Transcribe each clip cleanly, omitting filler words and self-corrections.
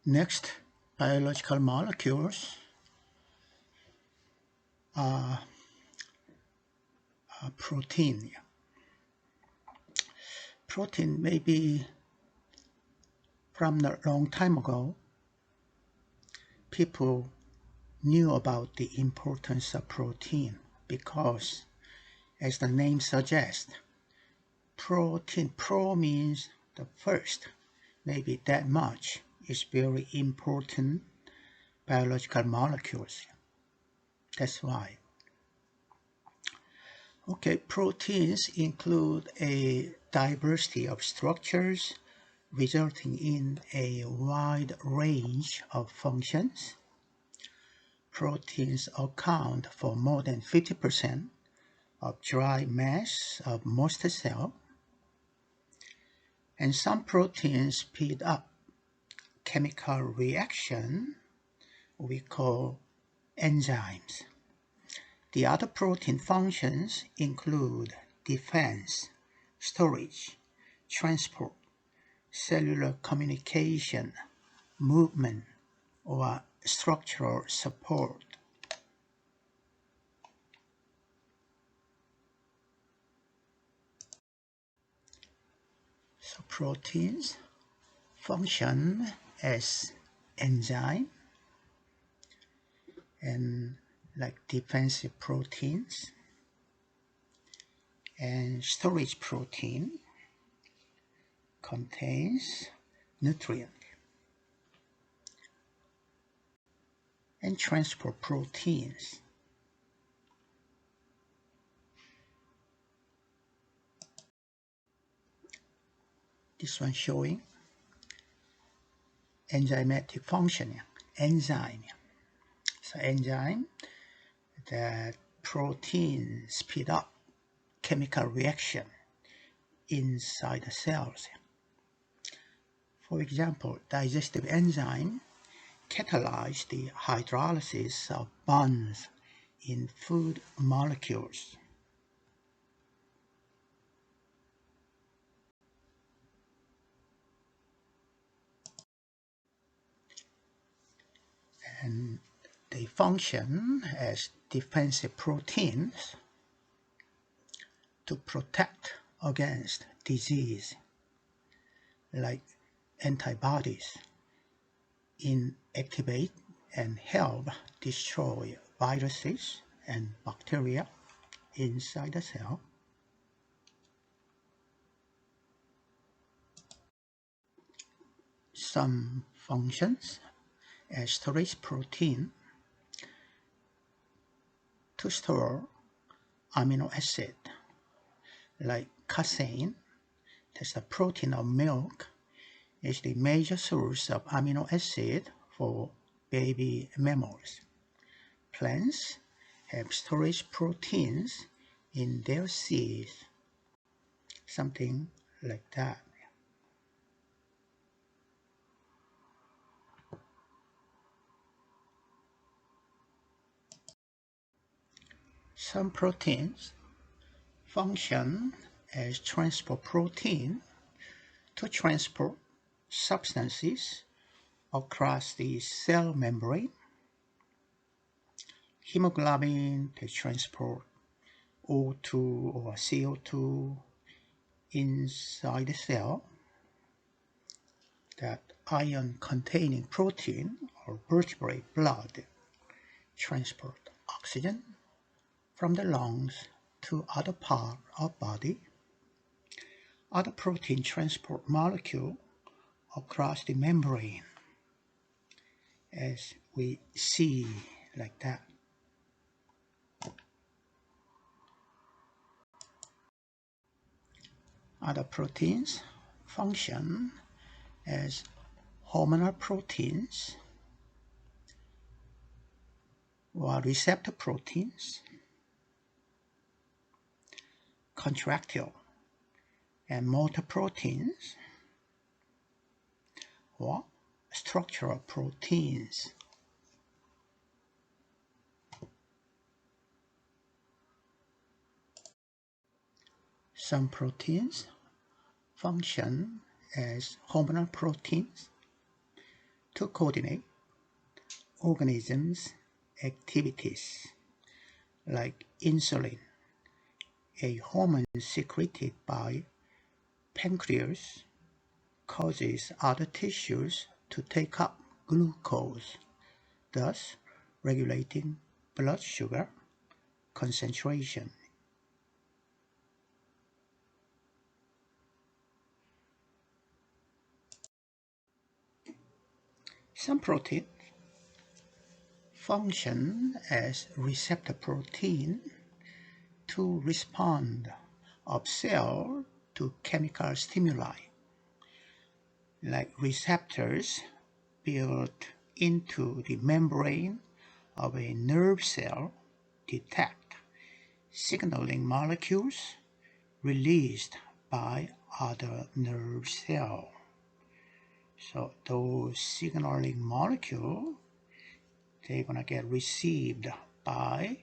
Next, biological molecules are protein. Protein maybe from a long time ago, people knew about the importance of protein because, as the name suggests, protein, pro means the first, maybe that much, is very important biological molecules. That's why. Okay, proteins include a diversity of structures resulting in a wide range of functions. Proteins account for more than 50% of dry mass of most cells, and some proteins speed up chemical reaction we call enzymes. The other protein functions include defense, storage, transport, cellular communication, movement, or structural support. So proteins function as enzyme and like defensive proteins and storage protein contains nutrient and transport proteins. This one showing enzymatic function, enzyme. So enzyme that protein speed up chemical reaction inside the cells. For example, digestive enzyme catalyze the hydrolysis of bonds in food molecules. And they function as defensive proteins to protect against disease, like antibodies, inactivate and help destroy viruses and bacteria inside the cell. Some functions as storage protein to store amino acid, like casein, that's the protein of milk, is the major source of amino acid for baby mammals. Plants have storage proteins in their seeds, something like that. Some proteins function as transport protein to transport substances across the cell membrane. Hemoglobin to transport O2 or CO2 inside the cell. That iron-containing protein or vertebrate blood transport oxygen from the lungs to other part of body. Other protein transport molecule across the membrane, as we see like that. Other proteins function as hormonal proteins or receptor proteins, contractile and motor proteins, or structural proteins. Some proteins function as hormonal proteins to coordinate organisms' activities, like insulin, a hormone secreted by pancreas, causes other tissues to take up glucose, thus regulating blood sugar concentration. Some proteins function as receptor protein to respond of cell to chemical stimuli, like receptors built into the membrane of a nerve cell detect signaling molecules released by other nerve cells. So those signaling molecules, they're going to get received by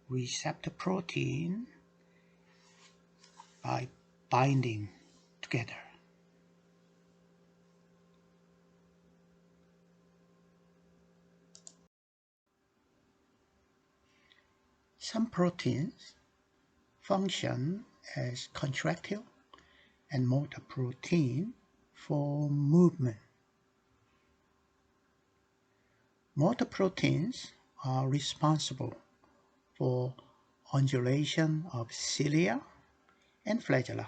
receptor protein by binding together. Some proteins function as contractile and motor protein for movement. Motor proteins are responsible for undulation of cilia and flagella,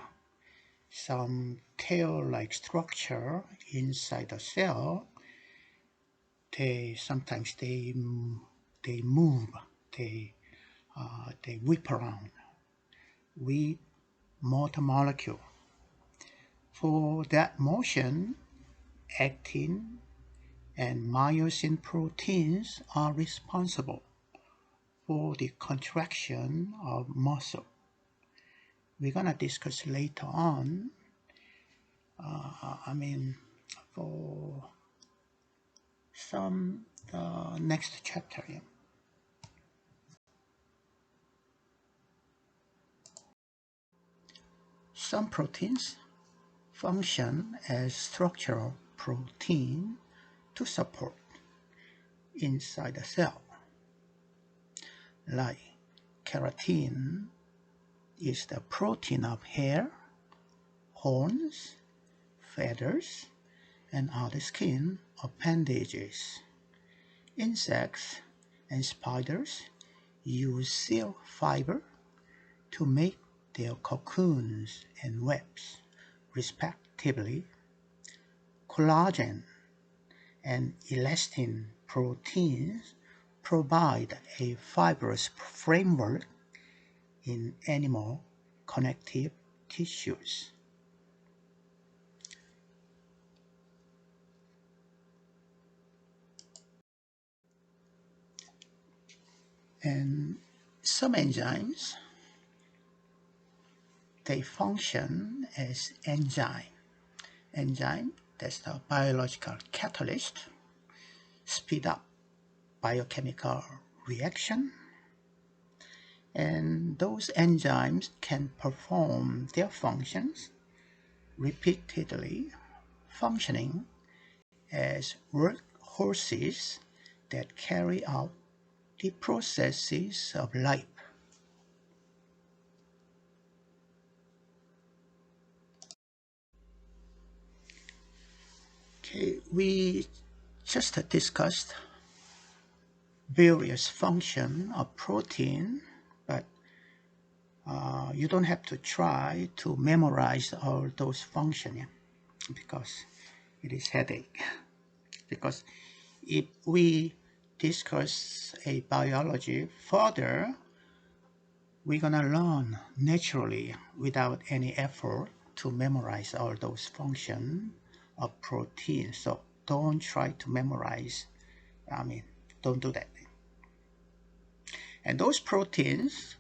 some tail-like structure inside the cell. Sometimes they move, they whip around with motor molecule. For that motion, actin and myosin proteins are responsible for the contraction of muscle. We're going to discuss later on, for the next chapter. Yeah. Some proteins function as structural protein to support inside the cell, like keratin is the protein of hair, horns, feathers, and other skin appendages. Insects and spiders use silk fiber to make their cocoons and webs, respectively. Collagen and elastin proteins provide a fibrous framework in animal connective tissues. And some enzymes, they function as enzyme. Enzyme, that's the biological catalyst, speed up biochemical reaction, and those enzymes can perform their functions repeatedly, functioning as workhorses that carry out the processes of life. Okay, we just discussed various functions of protein, but you don't have to try to memorize all those functions because it is headache. Because if we discuss a biology further, we're gonna learn naturally without any effort to memorize all those functions of protein. So don't try to memorize. Don't do that. And those proteins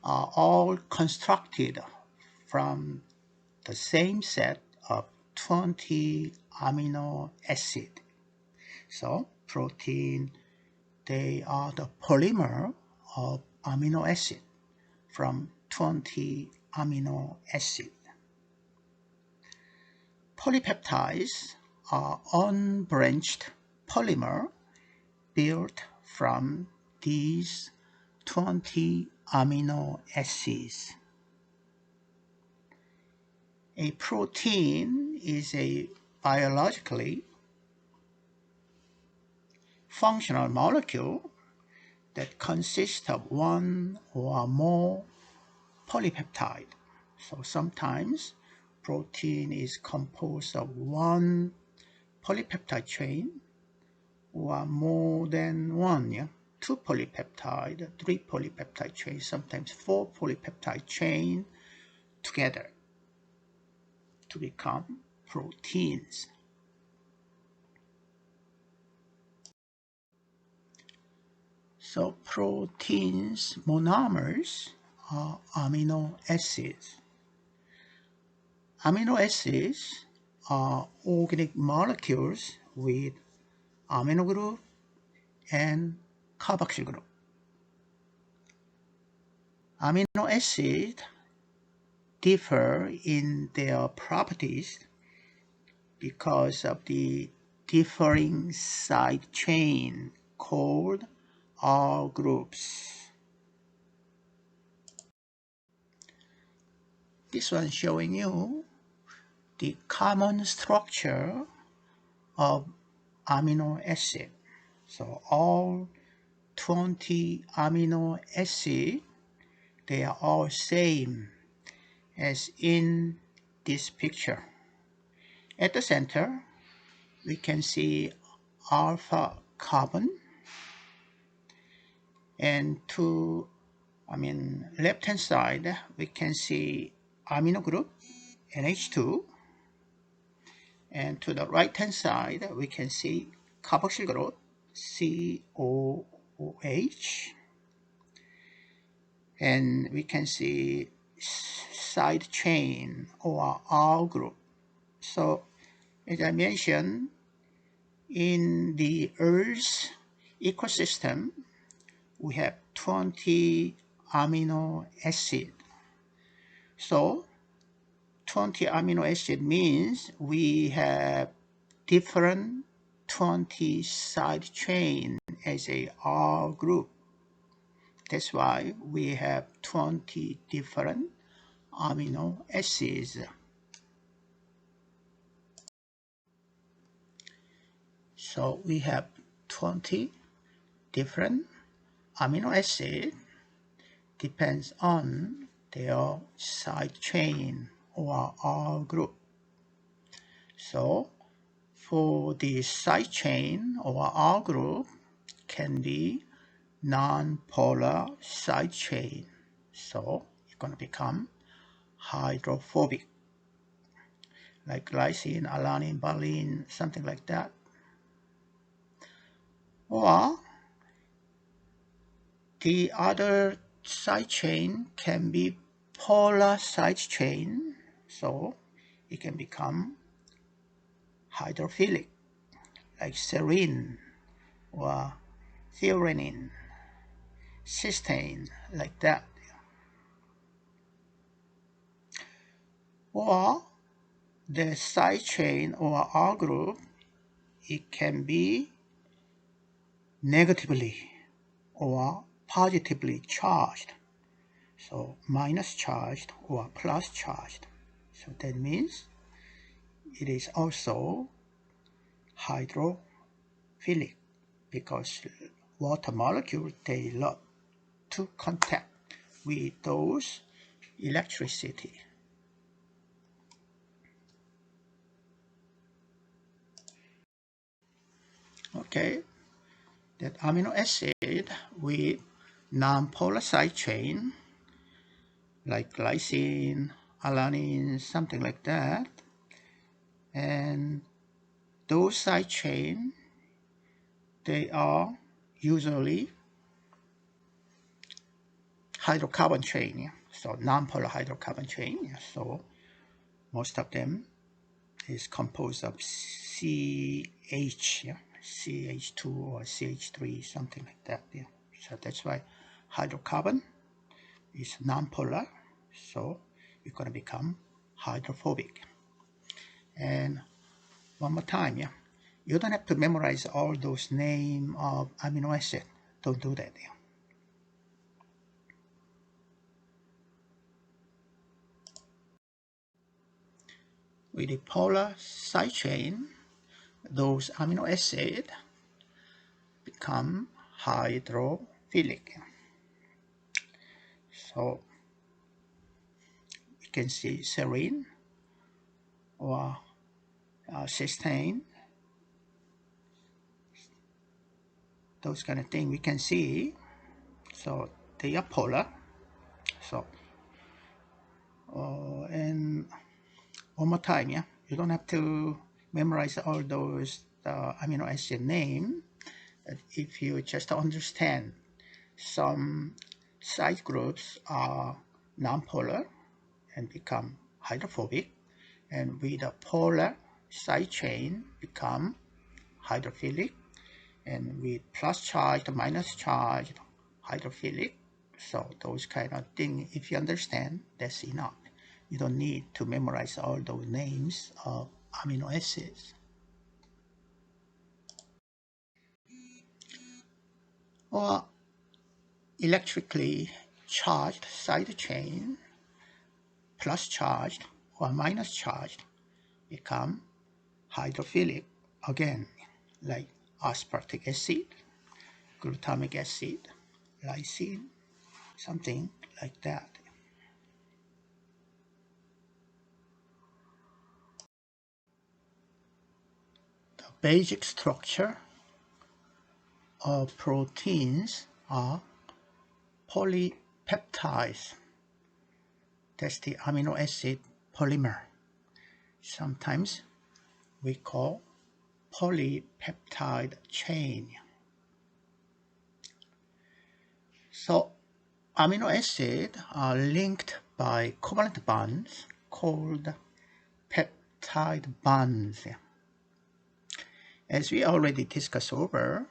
are all constructed from the same set of 20 amino acids. So protein, they are the polymer of amino acid from 20 amino acids. Polypeptides are unbranched polymer built from these 20 amino acids. A protein is a biologically functional molecule that consists of one or more polypeptide. So sometimes protein is composed of one polypeptide chain or more than one, yeah? 2 polypeptide, 3 polypeptide chains, sometimes 4 polypeptide chain together to become proteins. So proteins monomers are amino acids. Amino acids are organic molecules with amino group and carboxyl group. Amino acids differ in their properties because of the differing side chain called R groups. This one showing you the common structure of amino acid. So all 20 amino acid, they are all same as in this picture. At the center, we can see alpha carbon, and to left hand side we can see amino group NH2, and to the right hand side we can see carboxyl group COOH, and we can see side chain or R group. So as I mentioned, in the Earth's ecosystem we have 20 amino acid. So 20 amino acid means we have different 20 side chain as a R group. That's why we have 20 different amino acids. So we have 20 different amino acids, depends on their side chain or R group. So for the side chain or R group can be non-polar side chain. So it's going to become hydrophobic, like glycine, alanine, valine, something like that. Or the other side chain can be polar side chain, so it can become hydrophilic, like serine or threonine, cysteine, like that. Or the side chain or R group, it can be negatively or positively charged, so minus charged or plus charged. So that means it is also hydrophilic because water molecules, they love to contact with those electricity. Okay, that amino acid with non-polar side chain like glycine, alanine, something like that, and those side chain, they are usually hydrocarbon chain, yeah? So non-polar hydrocarbon chain, yeah? So most of them is composed of CH, yeah? CH2 or CH3, something like that, yeah? So that's why hydrocarbon is non-polar, so it's going to become hydrophobic. And One more time, yeah. You don't have to memorize all those name of amino acid. Don't do that. Yeah. With the polar side chain, those amino acid become hydrophilic. So you can see serine or cysteine, those kind of thing we can see. So they are polar. So and one more time, yeah. You don't have to memorize all those amino acid name. If you just understand some side groups are nonpolar and become hydrophobic, and with a polar side chain become hydrophilic, and with plus charged, minus charged, hydrophilic. So those kind of things, if you understand, that's enough. You don't need to memorize all those names of amino acids. Or electrically charged side chain, plus charged or minus charged, become hydrophilic again, like aspartic acid, glutamic acid, lysine, something like that. The basic structure of proteins are polypeptides. That's the amino acid polymer. Sometimes we call polypeptide chain. So amino acids are linked by covalent bonds called peptide bonds. As we already discussed over,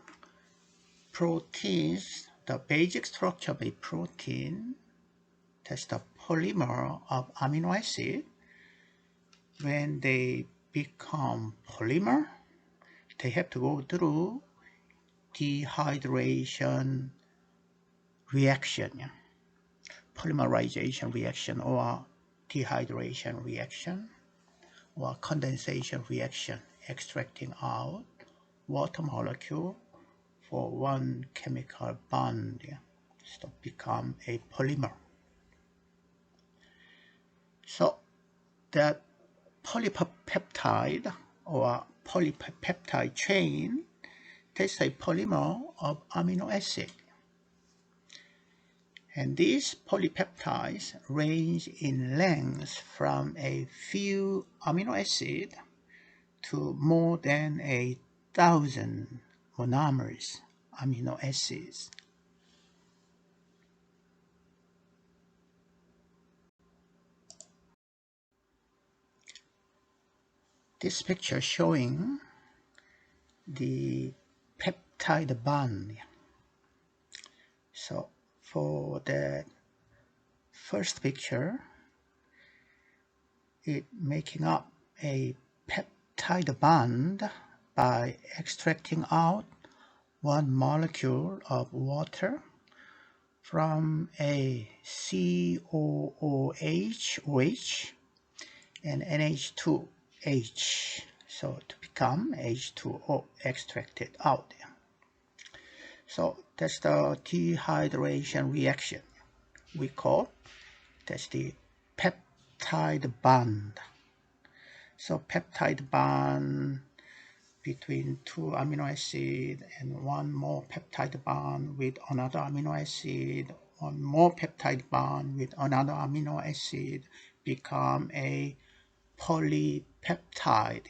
proteins, the basic structure of a protein, that's the polymer of amino acid. When they become polymer, they have to go through dehydration reaction, polymerization reaction, or dehydration reaction, or condensation reaction, extracting out water molecule for one chemical bond to become a polymer. So that polypeptide or polypeptide chain, that's a polymer of amino acid. And these polypeptides range in length from a few amino acids to more than 1,000 monomers amino acids. This picture showing the peptide bond. So for the first picture, it making up a peptide bond by extracting out one molecule of water from a COOH, OH, and NH2H, so to become H2O extracted out. So that's the dehydration reaction we call, that's the peptide bond. So peptide bond between two amino acid and one more peptide bond with another amino acid, one more peptide bond with another amino acid become a polypeptide.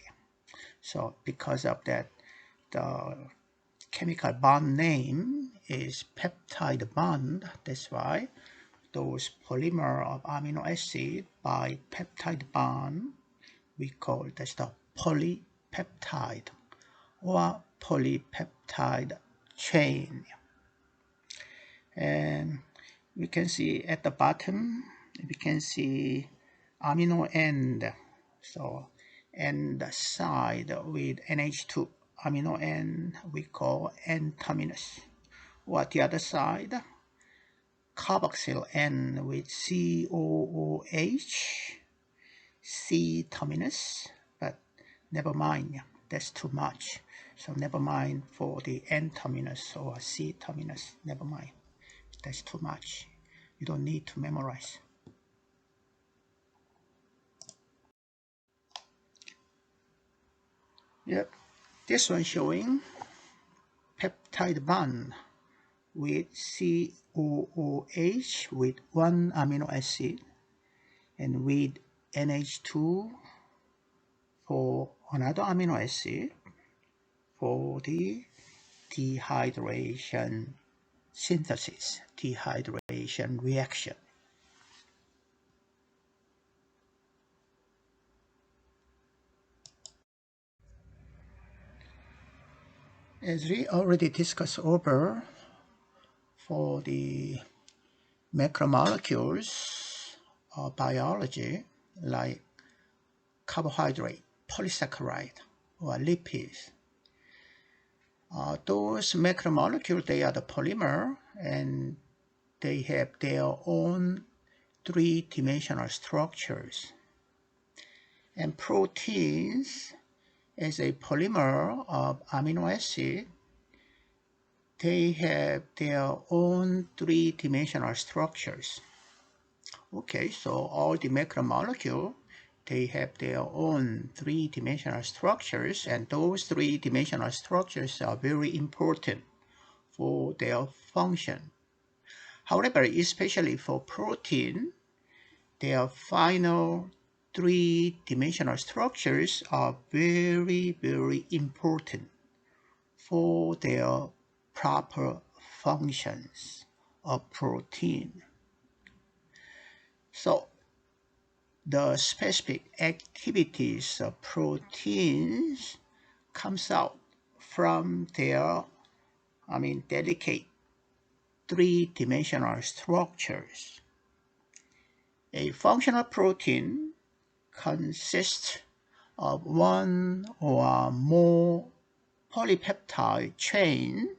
So because of that, the chemical bond name is peptide bond. That's why those polymer of amino acid by peptide bond, we call that's the polypeptide or polypeptide chain. And we can see at the bottom, we can see amino end. So and the side with NH2 amino N we call N terminus, or the other side carboxyl N with COOH C terminus, but never mind, that's too much. So never mind for the N terminus or C terminus, never mind, that's too much. You don't need to memorize. Yep, this one showing peptide bond with COOH with one amino acid and with NH2 for another amino acid for the dehydration synthesis, dehydration reaction. As we already discussed over, for the macromolecules of biology like carbohydrate, polysaccharide, or lipids, those macromolecules, they are the polymer and they have their own three-dimensional structures. And proteins, as a polymer of amino acid, they have their own three-dimensional structures. Okay, so all the macromolecules, they have their own three-dimensional structures, and those three-dimensional structures are very important for their function. However, especially for protein, their final three-dimensional structures are very, very important for their proper functions of protein. So the specific activities of proteins comes out from their, delicate three-dimensional structures. A functional protein consists of one or more polypeptide chains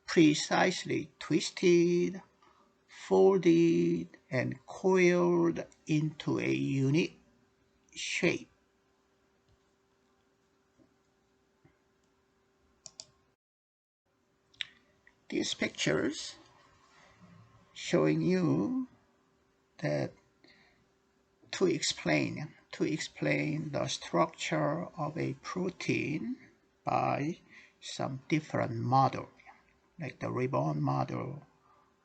precisely twisted, folded, and coiled into a unique shape. These pictures showing you that to explain the structure of a protein by some different model, like the ribbon model,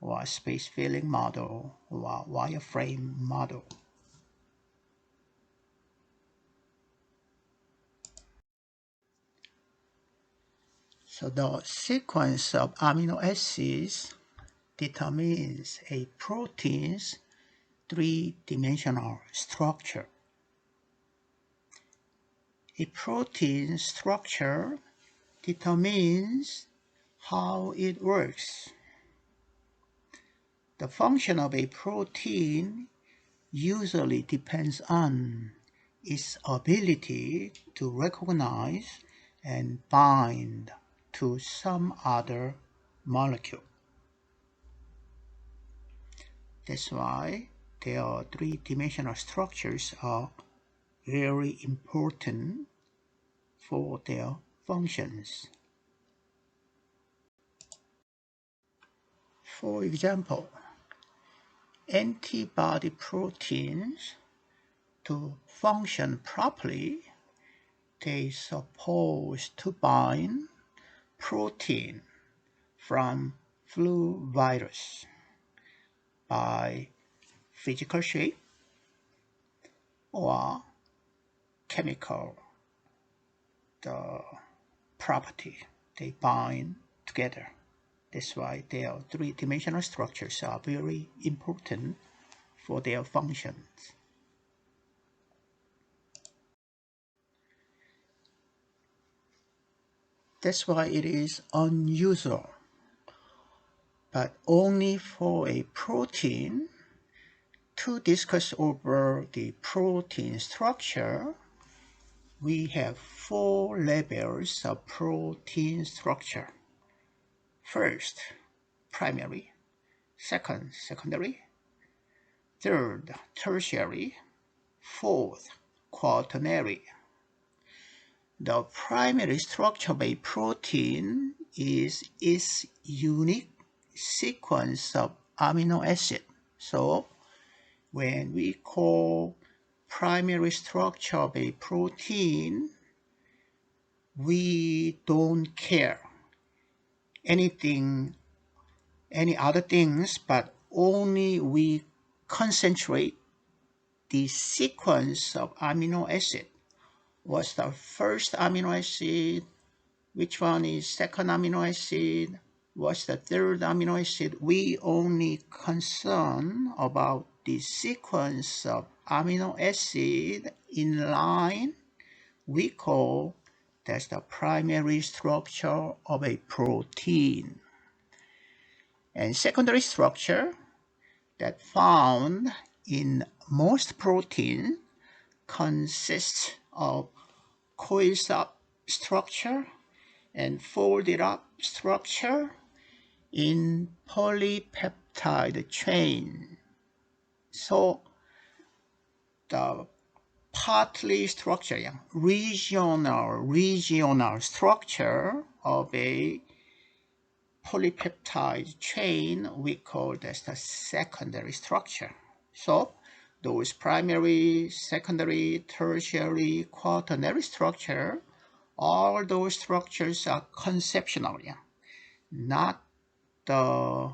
or a space filling model, or a wireframe model. So the sequence of amino acids determines a protein's three-dimensional structure. A protein structure determines how it works. The function of a protein usually depends on its ability to recognize and bind to some other molecule. That's why their three-dimensional structures are very important for their functions. For example, antibody proteins, to function properly, they supposed to bind protein from flu virus by physical shape or chemical property. They bind together. That's why their three-dimensional structures are very important for their functions. That's why it is unusual, but only for a protein, to discuss over the protein structure we have 4 levels of protein structure. First, primary. Second, secondary. Third, tertiary. Fourth, quaternary. The primary structure of a protein is its unique sequence of amino acid. So when we call primary structure of a protein, we don't care any other things, but only we concentrate the sequence of amino acid. What's the first amino acid? Which one is second amino acid? What's the third amino acid? We only concern about the sequence of amino acid in line. We call that's the primary structure of a protein. And secondary structure that found in most proteins consists of coiled up structure and folded up structure in polypeptide chain. So the partly structure, regional structure of a polypeptide chain, we call this the secondary structure. So those primary, secondary, tertiary, quaternary structure, all those structures are conceptual, not the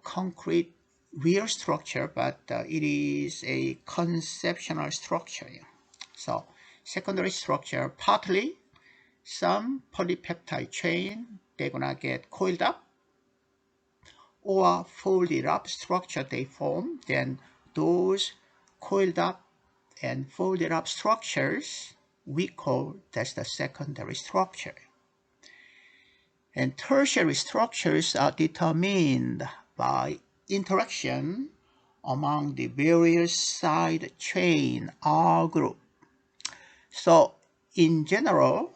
concrete real structure, but it is a conceptual structure. So secondary structure, partly some polypeptide chain, they're gonna get coiled up or folded up structure they form. Then those coiled up and folded up structures we call that's the secondary structure. And tertiary structures are determined by interaction among the various side chain R group. So in general,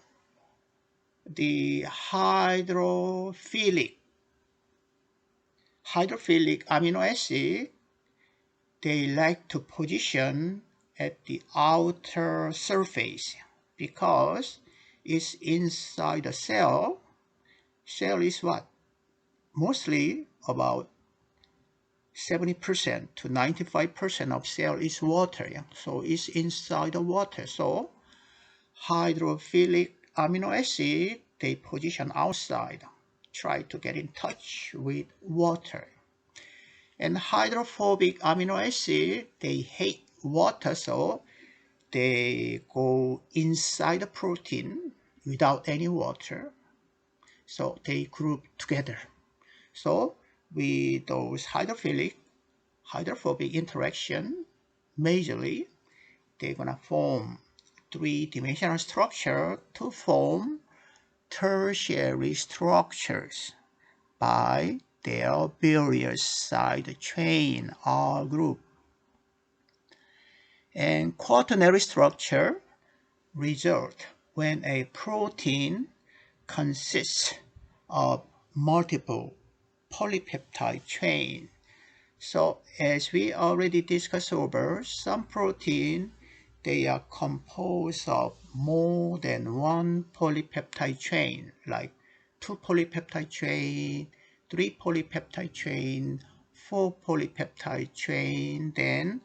the hydrophilic amino acid, they like to position at the outer surface because it's inside the cell. Cell is what? Mostly about 70% to 95% of cell is water. So it's inside the water. So hydrophilic amino acid, they position outside, try to get in touch with water. And hydrophobic amino acid, they hate water, so they go inside the protein without any water. So they group together. So with those hydrophobic interaction, majorly, they're gonna form three-dimensional structure to form tertiary structures by their various side chain R group. And quaternary structure result when a protein consists of multiple polypeptide chain. So as we already discussed over, some protein, they are composed of more than one polypeptide chain, like 2 polypeptide chain, 3 polypeptide chain, 4 polypeptide chain. Then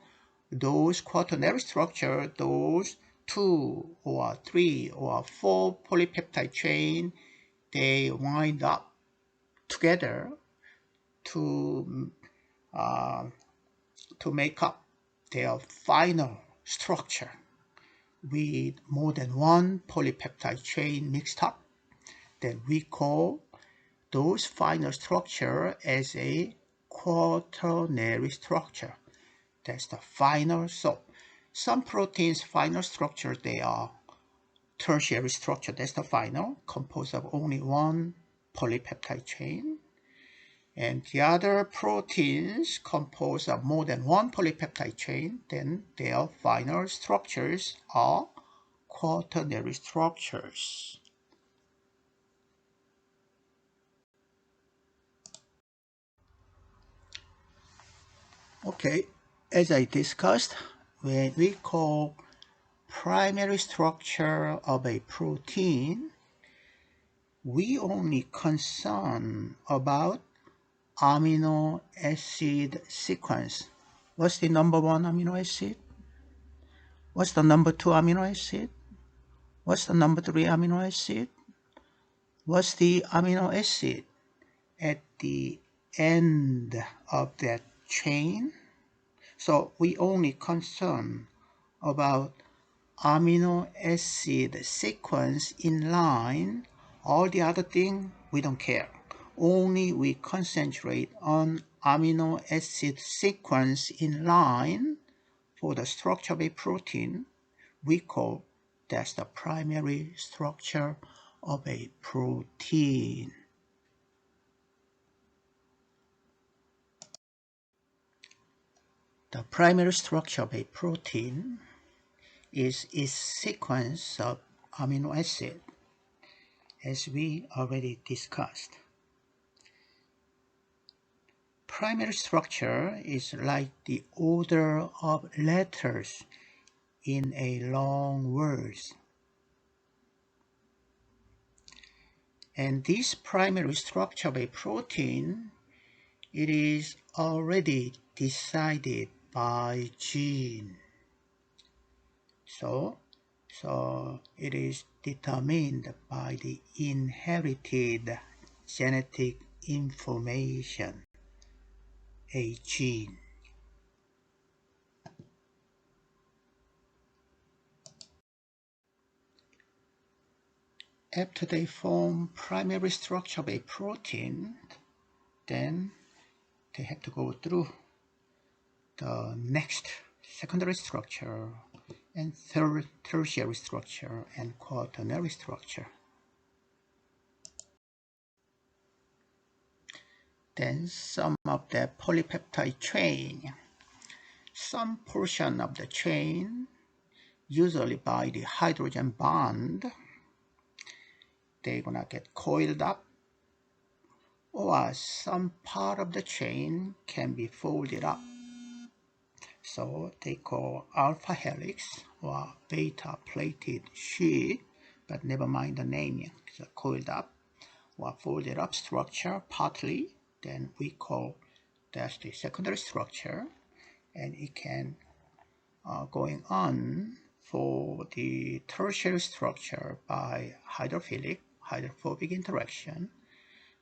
those quaternary structure, those 2 or 3 or 4 polypeptide chain, they wind up together to make up their final structure with more than one polypeptide chain mixed up. Then we call those final structure as a quaternary structure. That's the final. So some proteins final structure, they are tertiary structure. That's the final, composed of only one polypeptide chain. And the other proteins composed of more than one polypeptide chain, then their final structures are quaternary structures. Okay, as I discussed, when we call primary structure of a protein, we only concern about amino acid sequence. What's the number one amino acid? What's the number two amino acid? What's the number three amino acid? What's the amino acid at the end of that chain? So we only concern about amino acid sequence in line. All the other thing we don't care. Only we concentrate on amino acid sequence in line for the structure of a protein. We call that's the primary structure of a protein. The primary structure of a protein is its sequence of amino acid, as we already discussed. Primary structure is like the order of letters in a long word. And this primary structure of a protein, it is already decided by gene. So it is determined by the inherited genetic information, a gene. After they form primary structure of a protein, then they have to go through the next secondary structure and tertiary structure and quaternary structure. Then some of the polypeptide chain, some portion of the chain, usually by the hydrogen bond, they're gonna get coiled up, or some part of the chain can be folded up. So they call alpha helix or beta plated sheet, but never mind the naming. It's a coiled up or folded up structure partly, then we call that's the secondary structure, and it can going on for the tertiary structure by hydrophobic interaction,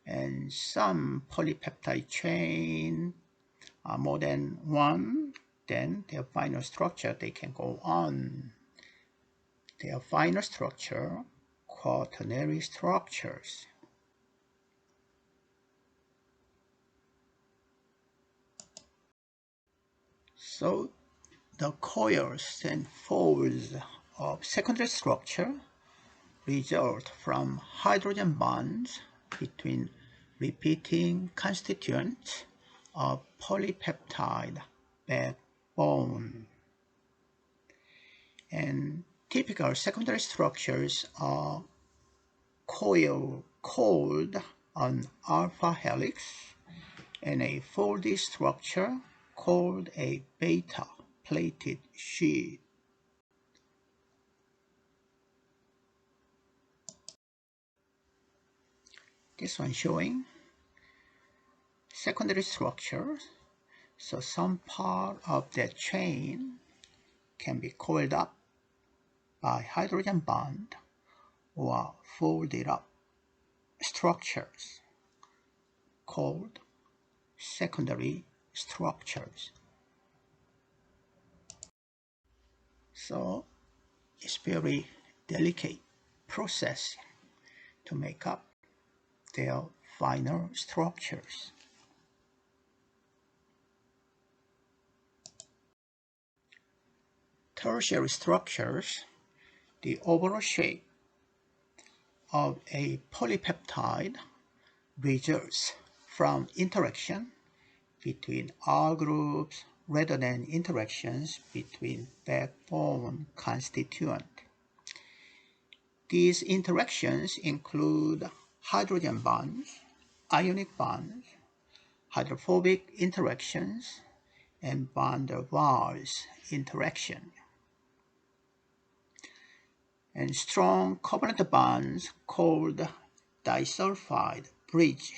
and some polypeptide chain more than one, then their final structure they can go on. Their final structure, quaternary structures. So the coils and folds of secondary structure result from hydrogen bonds between repeating constituents of polypeptide backbone. And typical secondary structures are coiled on alpha helix and a folded structure called a beta plated sheet. This one showing secondary structures. So some part of that chain can be coiled up by hydrogen bond or folded up structures called secondary structures. So it's very delicate process to make up their final structures. Tertiary structures, the overall shape of a polypeptide results from interaction between R groups rather than interactions between backbone constituent. These interactions include hydrogen bonds, ionic bonds, hydrophobic interactions, and van der Waals interaction. And strong covalent bonds called disulfide bridges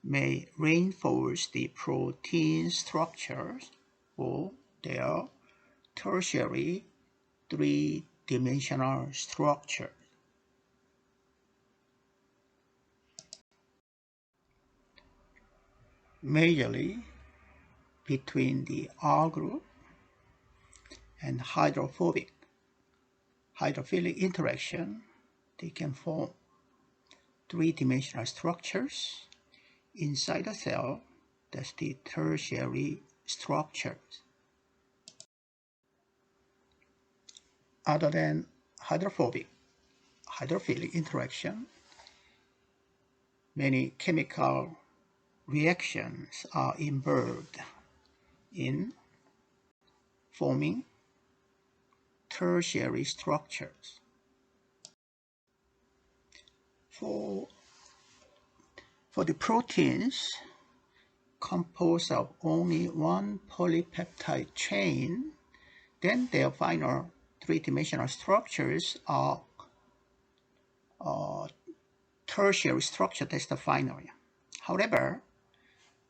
may reinforce the protein structures or their tertiary three-dimensional structure. Majorly between the R group and hydrophilic interaction, they can form three-dimensional structures inside the cell. That's the tertiary structures. Other than hydrophilic interaction, many chemical reactions are involved in forming tertiary structures. For the proteins composed of only one polypeptide chain, then their final three-dimensional structures are tertiary structure. That's the final. However,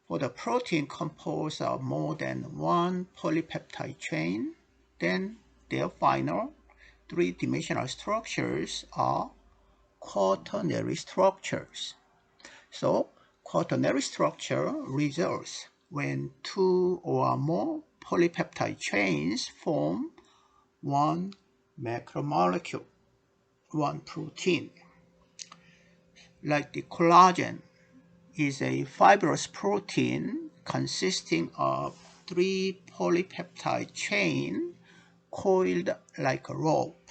for the protein composed of more than one polypeptide chain, then their final three-dimensional structures are quaternary structures. So, quaternary structure results when two or more polypeptide chains form one macromolecule, one protein. Like the collagen is a fibrous protein consisting of three polypeptide chains coiled like a rope.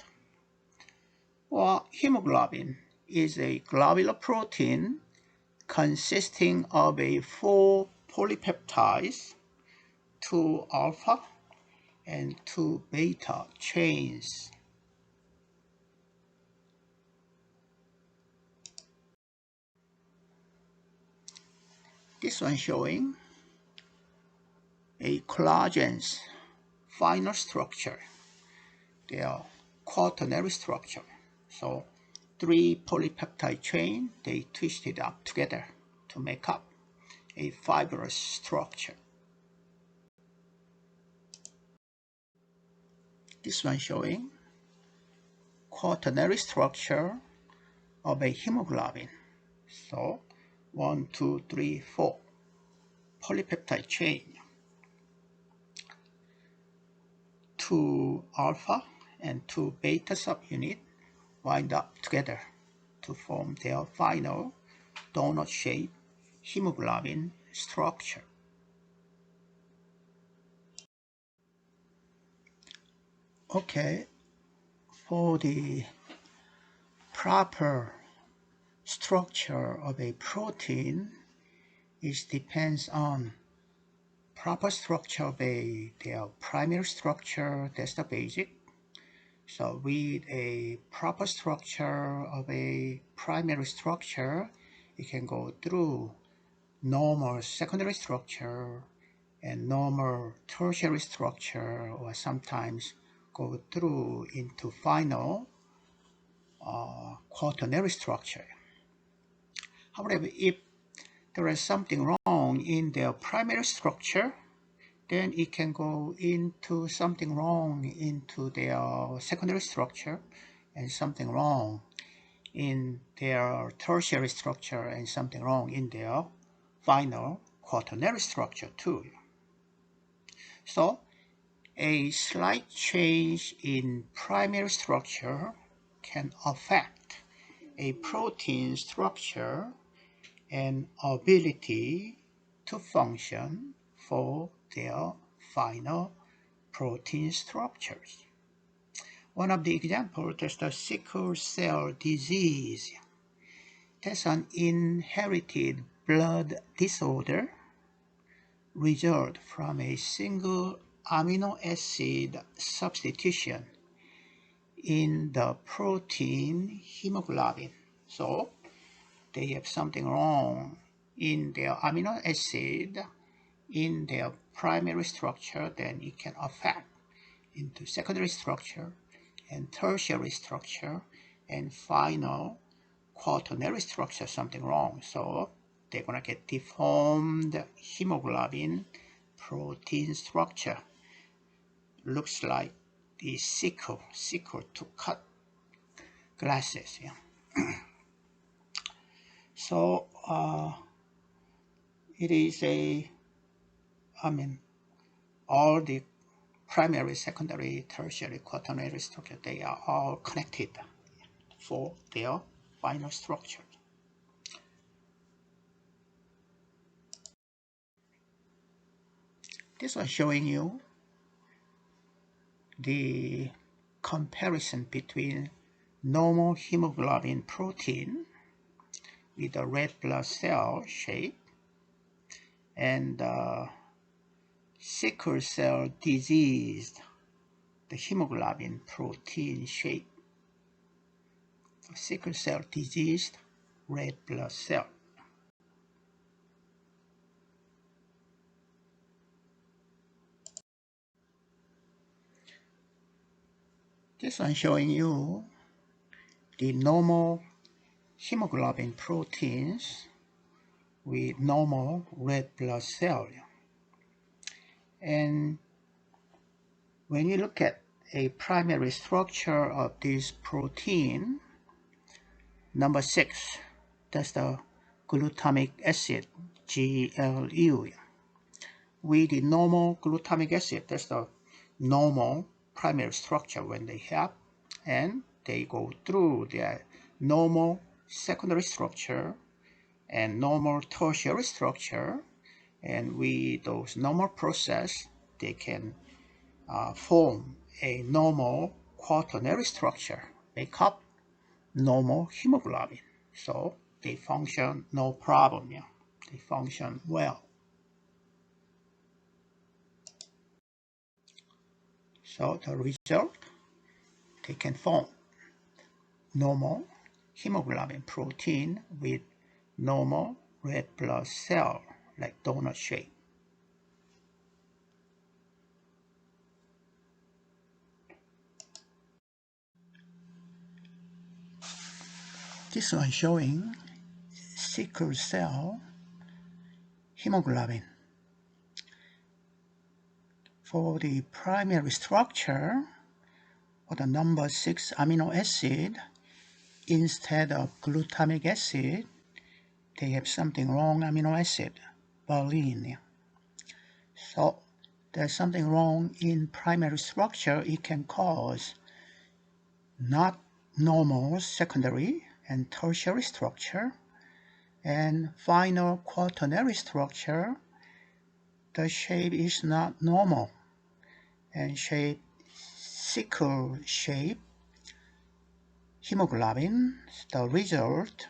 Or hemoglobin is a globular protein consisting of four polypeptides, two alpha and two beta chains. This one showing a collagen's final structure. They are quaternary structure. So three polypeptide chain, they twisted up together to make up a fibrous structure. This one showing quaternary structure of a hemoglobin. So 1, 2, 3, 4 polypeptide chain. Two alpha and two beta subunit wind up together to form their final donut-shaped hemoglobin structure. Okay, for the proper structure of a protein, it depends on proper structure of their primary structure. That's the basic. So with a proper structure of a primary structure, it can go through normal secondary structure and normal tertiary structure, or sometimes go through into final quaternary structure. However, if there is something wrong in their primary structure, then it can go into something wrong into their secondary structure, and something wrong in their tertiary structure, and something wrong in their final quaternary structure too. So a slight change in primary structure can affect a protein structure and ability to function for their final protein structures. One of the examples is the sickle cell disease. That's an inherited blood disorder result from a single amino acid substitution in the protein hemoglobin. So they have something wrong in their amino acid in their primary structure, then it can affect into secondary structure and tertiary structure and final quaternary structure, something wrong. So they're gonna get deformed hemoglobin protein structure. Looks like the sickle to cut glasses. Yeah. So it is all the primary, secondary, tertiary, quaternary structure, they are all connected for their final structure. This one showing you the comparison between normal hemoglobin protein with a red blood cell shape and sickle cell disease, the hemoglobin protein shape. Sickle cell disease, red blood cell. This one showing you the normal hemoglobin proteins with normal red blood cell. And when you look at a primary structure of this protein, number 6, that's the glutamic acid, GLU. With the normal glutamic acid, that's the normal primary structure when they have, and they go through their normal secondary structure and normal tertiary structure, and with those normal process, they can form a normal quaternary structure, make up normal hemoglobin. So they function no problem. Yeah, they function well. So the result, they can form normal hemoglobin protein with normal red blood cell, like donut shape. This one showing sickle cell hemoglobin. For the primary structure, for the number 6 amino acid, instead of glutamic acid, they have something wrong amino acid, valine. So there's something wrong in primary structure. It can cause not normal secondary and tertiary structure, and final quaternary structure, the shape is not normal and shape sickle shape hemoglobin. The result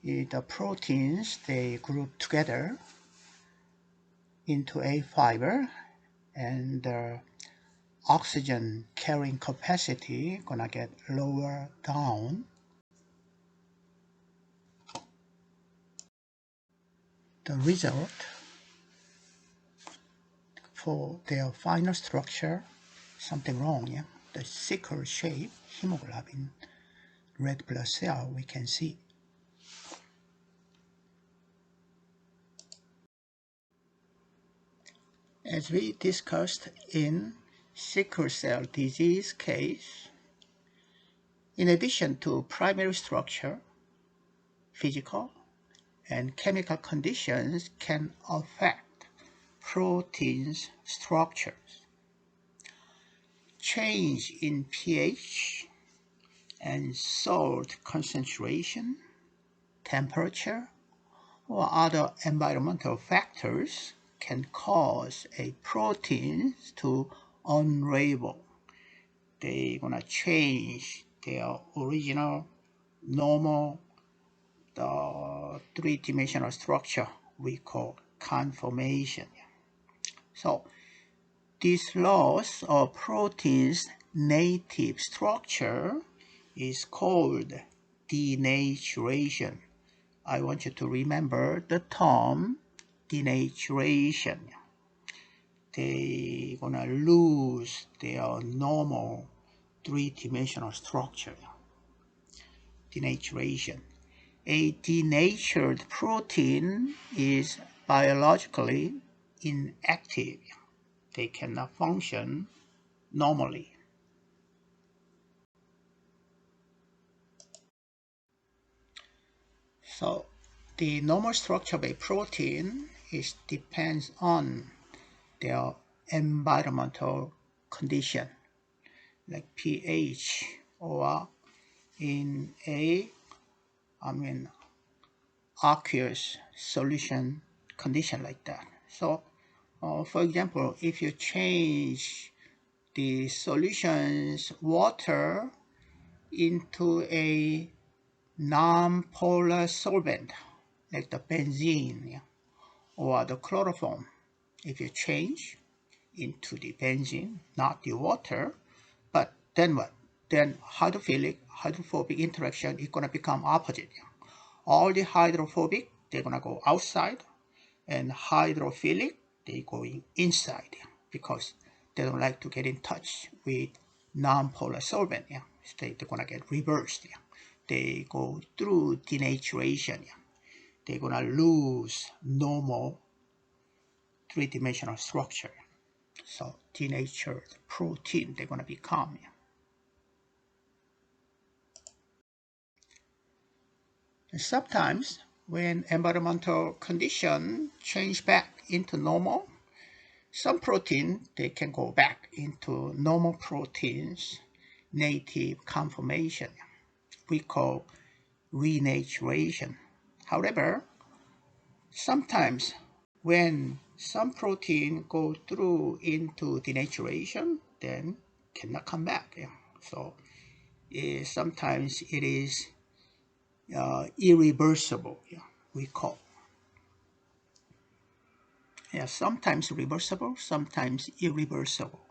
is the proteins, they group together into a fiber, and the oxygen carrying capacity gonna get lower down. The result for their final structure, something wrong. Yeah, the sickle shape hemoglobin red blood cell we can see. As we discussed in sickle cell disease case, in addition to primary structure, physical and chemical conditions can affect proteins structures. Change in pH and salt concentration, temperature, or other environmental factors can cause a protein to unravel. They're gonna change their original normal the three-dimensional structure we call conformation. So this loss of proteins native structure is called denaturation. I want you to remember the term denaturation. They're gonna lose their normal three-dimensional structure. Denaturation. A denatured protein is biologically inactive. They cannot function normally. So the normal structure of a protein depends on their environmental condition, like pH, or in aqueous solution condition like that. So for example, if you change the solution's water into a non-polar solvent, like the benzene or the chloroform, if you change into the benzene, not the water, but then what? Then hydrophobic interaction is going to become opposite. All the hydrophobic, they're going to go outside, and hydrophilic, they're going inside because they don't like to get in touch with non-polar solvent. So they're going to get reversed. They go through denaturation. They're going to lose normal three-dimensional structure. So denatured protein they're going to become. And sometimes when environmental conditions change back into normal, some protein they can go back into normal proteins native conformation. We call renaturation. However, sometimes when some protein go through into denaturation, then cannot come back. So sometimes it is irreversible. We call. Sometimes reversible, sometimes irreversible.